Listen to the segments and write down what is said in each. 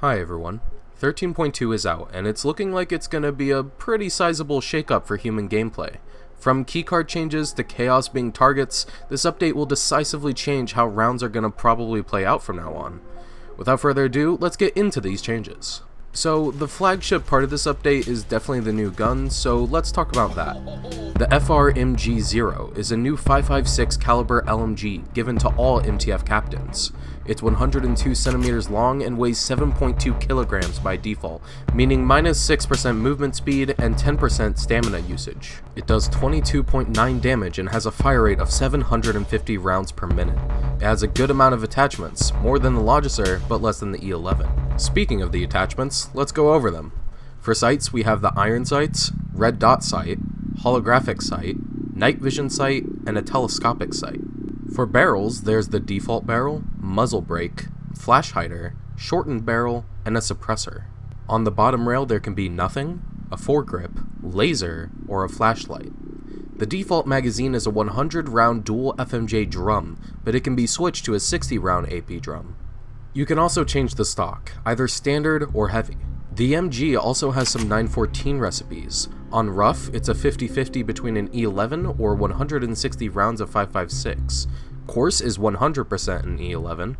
Hi everyone. 13.2 is out, and it's looking like it's gonna be a pretty sizable shakeup for human gameplay. From keycard changes to chaos being targets, this update will decisively change how rounds are gonna probably play out from now on. Without further ado, let's get into these changes. So, the flagship part of this update is definitely the new gun, so let's talk about that. The FRMG-0 is a new 5.56 caliber LMG given to all MTF captains. It's 102 centimeters long and weighs 7.2 kilograms by default, meaning minus 6% movement speed and 10% stamina usage. It does 22.9 damage and has a fire rate of 750 rounds per minute. It has a good amount of attachments, more than the Logicer, but less than the E11. Speaking of the attachments, let's go over them. For sights, we have the iron sights, red dot sight, holographic sight, night vision sight, and a telescopic sight. For barrels, there's the default barrel, muzzle brake, flash hider, shortened barrel, and a suppressor. On the bottom rail there can be nothing, a foregrip, laser, or a flashlight. The default magazine is a 100 round dual FMJ drum, but it can be switched to a 60 round AP drum. You can also change the stock, either standard or heavy. The MG also has some 914 recipes. On rough, it's a 50-50 between an E11 or 160 rounds of 5.56. Coarse is 100% an E11.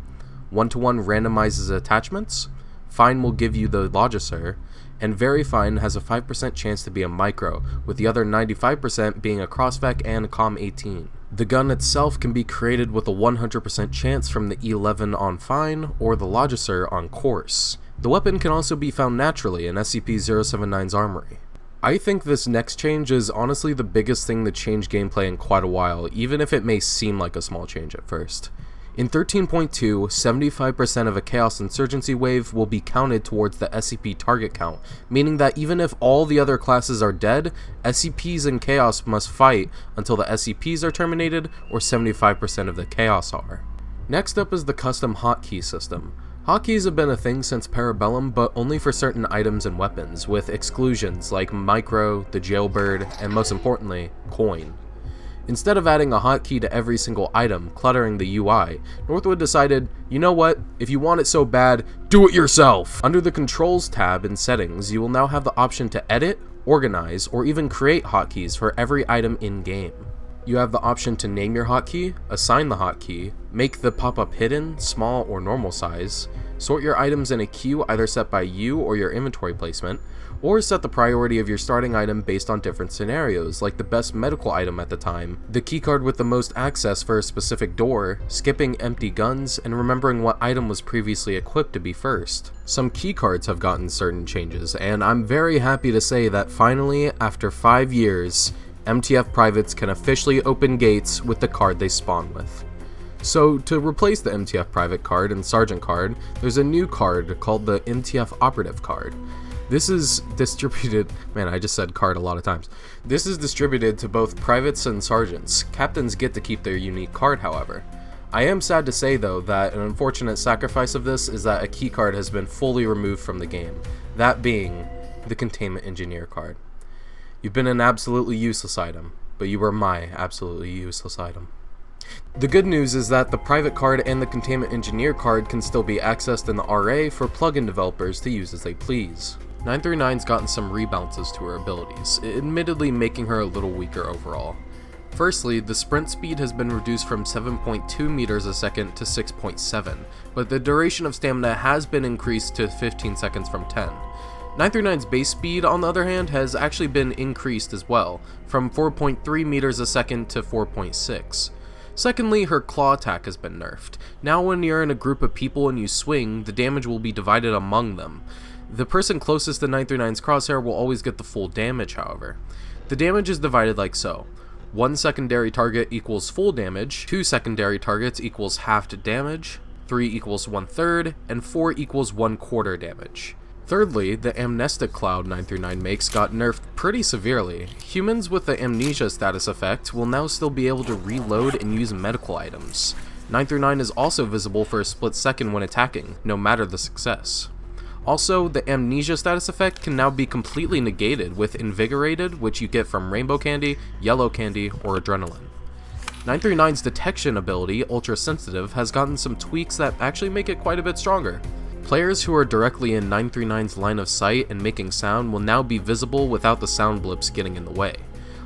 1-to-1 randomizes attachments. Fine will give you the Logicer. And very fine has a 5% chance to be a micro, with the other 95% being a crossvac and COM 18. The gun itself can be created with a 100% chance from the E11 on fine or the Logicer on coarse. The weapon can also be found naturally in SCP-079's armory. I think this next change is honestly the biggest thing to change gameplay in quite a while, even if it may seem like a small change at first. In 13.2, 75% of a Chaos Insurgency wave will be counted towards the SCP target count, meaning that even if all the other classes are dead, SCPs and Chaos must fight until the SCPs are terminated or 75% of the Chaos are. Next up is the custom hotkey system. Hotkeys have been a thing since Parabellum, but only for certain items and weapons, with exclusions like Micro, the Jailbird, and most importantly, Coin. Instead of adding a hotkey to every single item, cluttering the UI, Northwood decided, you know what, if you want it so bad, do it yourself! Under the Controls tab in Settings, you will now have the option to edit, organize, or even create hotkeys for every item in-game. You have the option to name your hotkey, assign the hotkey, make the pop-up hidden, small, or normal size, sort your items in a queue either set by you or your inventory placement, or set the priority of your starting item based on different scenarios, like the best medical item at the time, the keycard with the most access for a specific door, skipping empty guns, and remembering what item was previously equipped to be first. Some keycards have gotten certain changes, and I'm very happy to say that finally, after 5 years, MTF privates can officially open gates with the card they spawn with. So, to replace the MTF private card and sergeant card, there's a new card called the MTF operative card. This is distributed, man, I just said card a lot of times. This is distributed to both privates and sergeants. Captains get to keep their unique card, however. I am sad to say though that an unfortunate sacrifice of this is that a keycard has been fully removed from the game, that being the Containment Engineer card. You've been an absolutely useless item, but you were my absolutely useless item. The good news is that the private card and the Containment Engineer card can still be accessed in the RA for plugin developers to use as they please. 939's gotten some rebounces to her abilities, admittedly making her a little weaker overall. Firstly, the sprint speed has been reduced from 7.2 meters a second to 6.7, but the duration of stamina has been increased to 15 seconds from 10. 939's base speed, on the other hand, has actually been increased as well, from 4.3 meters a second to 4.6. Secondly, her claw attack has been nerfed. Now when you're in a group of people and you swing, the damage will be divided among them. The person closest to 939's crosshair will always get the full damage, however. The damage is divided like so. 1 secondary target equals full damage, 2 secondary targets equals halved damage, 3 equals 1/3, and 4 equals 1/4 damage. Thirdly, the Amnestic Cloud 939 makes got nerfed pretty severely. Humans with the Amnesia status effect will now still be able to reload and use medical items. 939 is also visible for a split second when attacking, no matter the success. Also, the Amnesia status effect can now be completely negated with Invigorated, which you get from Rainbow Candy, Yellow Candy, or Adrenaline. 939's detection ability, Ultra Sensitive, has gotten some tweaks that actually make it quite a bit stronger. Players who are directly in 939's line of sight and making sound will now be visible without the sound blips getting in the way.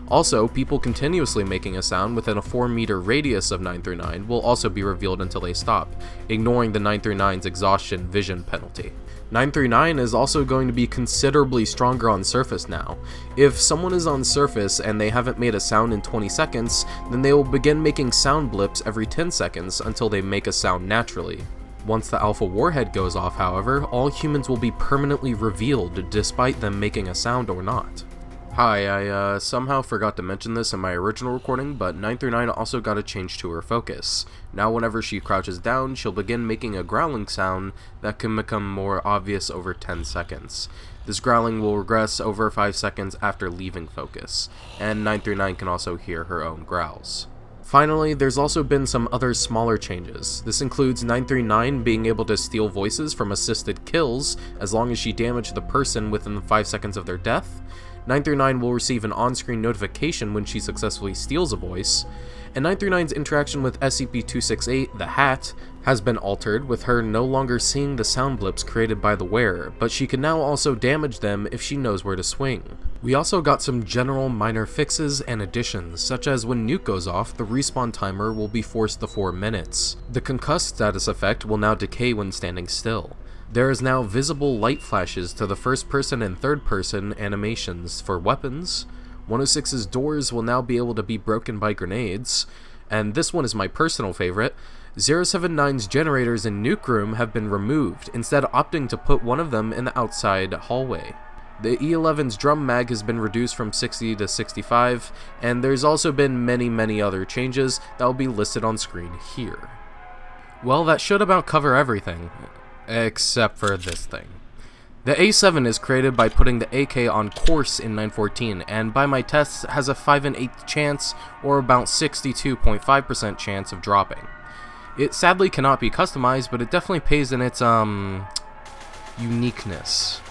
Also, people continuously making a sound within a 4-meter radius of 939 will also be revealed until they stop, ignoring the 939's exhaustion vision penalty. 939 is also going to be considerably stronger on surface now. If someone is on surface and they haven't made a sound in 20 seconds, then they will begin making sound blips every 10 seconds until they make a sound naturally. Once the alpha warhead goes off, however, all humans will be permanently revealed despite them making a sound or not. Hi, I somehow forgot to mention this in my original recording, but 939 also got a change to her focus. Now whenever she crouches down, she'll begin making a growling sound that can become more obvious over 10 seconds. This growling will regress over 5 seconds after leaving focus, and 939 can also hear her own growls. Finally, there's also been some other smaller changes. This includes 939 being able to steal voices from assisted kills as long as she damaged the person within 5 seconds of their death. 939 will receive an on-screen notification when she successfully steals a voice, and 939's interaction with SCP-268, the Hat, has been altered, with her no longer seeing the sound blips created by the wearer, but she can now also damage them if she knows where to swing. We also got some general minor fixes and additions, such as when nuke goes off, the respawn timer will be forced to 4 minutes. The concussed status effect will now decay when standing still. There is now visible light flashes to the first person and third person animations for weapons. 106's doors will now be able to be broken by grenades, and this one is my personal favorite. 079's generators in Nuke Room have been removed, instead opting to put one of them in the outside hallway. The E11's drum mag has been reduced from 60 to 65, and there's also been many other changes that will be listed on screen here. Well, that should about cover everything. Except for this thing. The A7 is created by putting the AK on course in 914, and by my tests has a 5 1/8 chance, or about 62.5% chance of dropping. It sadly cannot be customized, but it definitely pays in its, uniqueness.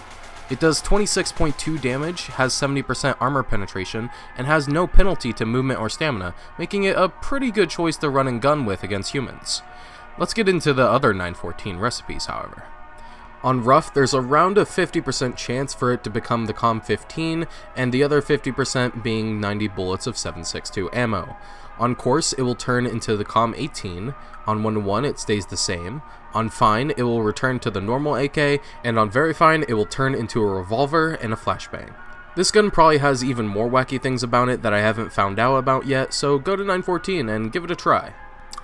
It does 26.2 damage, has 70% armor penetration, and has no penalty to movement or stamina, making it a pretty good choice to run and gun with against humans. Let's get into the other 914 recipes, however. On rough, there's around a 50% chance for it to become the COM-15, and the other 50% being 90 bullets of 7.62 ammo. On coarse, it will turn into the COM-18, on 1-1 it stays the same, on fine it will return to the normal AK, and on very fine it will turn into a revolver and a flashbang. This gun probably has even more wacky things about it that I haven't found out about yet, so go to 914 and give it a try.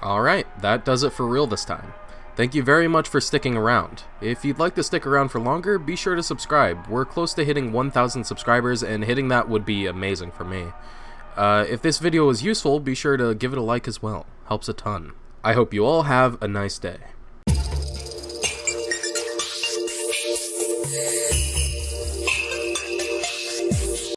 Alright, that does it for real this time. Thank you very much for sticking around. If you'd like to stick around for longer, be sure to subscribe. We're close to hitting 1,000 subscribers, and hitting that would be amazing for me. If this video was useful, be sure to give it a like as well. Helps a ton. I hope you all have a nice day.